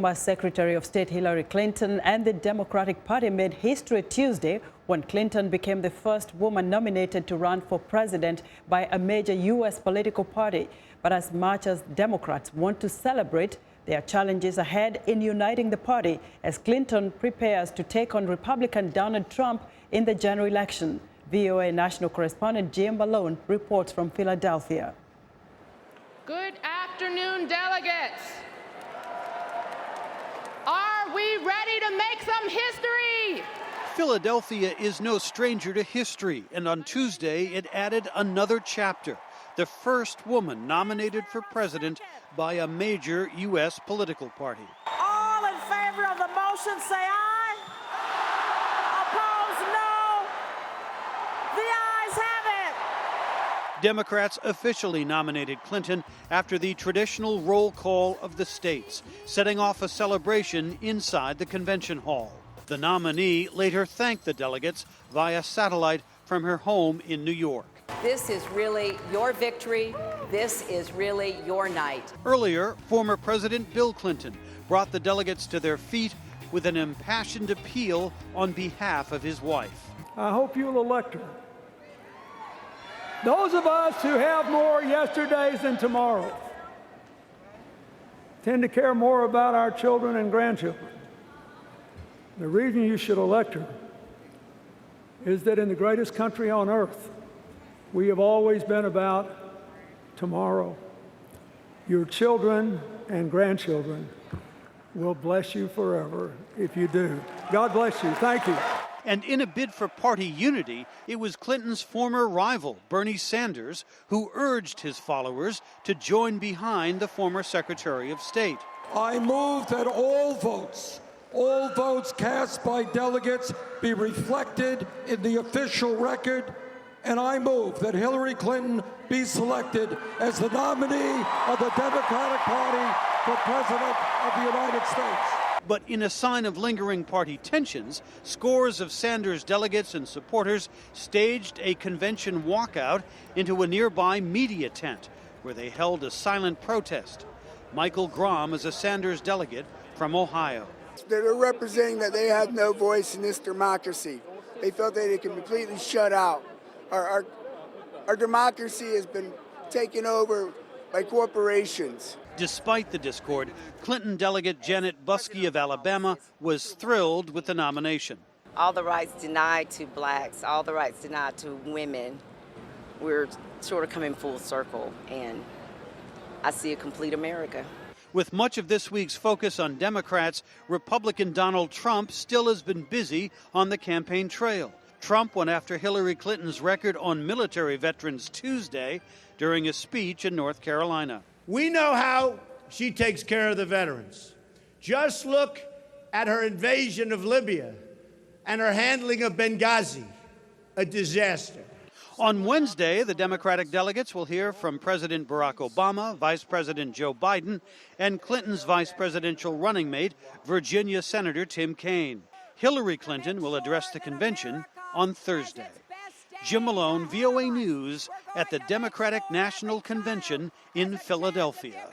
Former Secretary of State Hillary Clinton and the Democratic Party made history Tuesday when Clinton became the first woman nominated to run for president by a major U.S. political party. But as much as Democrats want to celebrate, there are challenges ahead in uniting the party as Clinton prepares to take on Republican Donald Trump in the general election. VOA national correspondent Jim Malone reports from Philadelphia. Good afternoon, delegates. Are we ready to make some history? Philadelphia is no stranger to history, and on Tuesday it added another chapter. The first woman nominated for president by a major U.S. political party. All in favor of the motion, say aye. Opposed, no. The ayes have it. Democrats officially nominated Clinton after the traditional roll call of the states, setting off a celebration inside the convention hall. The nominee later thanked the delegates via satellite from her home in New York. This is really your victory. This is really your night. Earlier, former President Bill Clinton brought the delegates to their feet with an impassioned appeal on behalf of his wife. I hope you'll elect her. Those of us who have more yesterdays than tomorrows tend to care more about our children and grandchildren. The reason you should elect her is that in the greatest country on earth, we have always been about tomorrow. Your children and grandchildren will bless you forever if you do. God bless you. Thank you. And in a bid for party unity, it was Clinton's former rival, Bernie Sanders, who urged his followers to join behind the former Secretary of State. I move that all votes cast by delegates be reflected in the official record, and I move that Hillary Clinton be selected as the nominee of the Democratic Party for President of the United States. But in a sign of lingering party tensions, scores of Sanders delegates and supporters staged a convention walkout into a nearby media tent where they held a silent protest. Michael Grom is a Sanders delegate from Ohio. They're representing that they have no voice in this democracy. They felt that they can completely shut out. Our democracy has been taken over by corporations. Despite the discord, Clinton delegate Janet Buskey of Alabama was thrilled with the nomination. All the rights denied to blacks, all the rights denied to women, we're sort of coming full circle, and I see a complete America. With much of this week's focus on Democrats, Republican Donald Trump still has been busy on the campaign trail. Trump went after Hillary Clinton's record on military veterans Tuesday during a speech in North Carolina. We know how she takes care of the veterans. Just look at her invasion of Libya and her handling of Benghazi, a disaster. On Wednesday, the Democratic delegates will hear from President Barack Obama, Vice President Joe Biden, and Clinton's vice presidential running mate, Virginia Senator Tim Kaine. Hillary Clinton will address the convention on Thursday. Jim Malone, VOA News, at the Democratic National Convention in Philadelphia.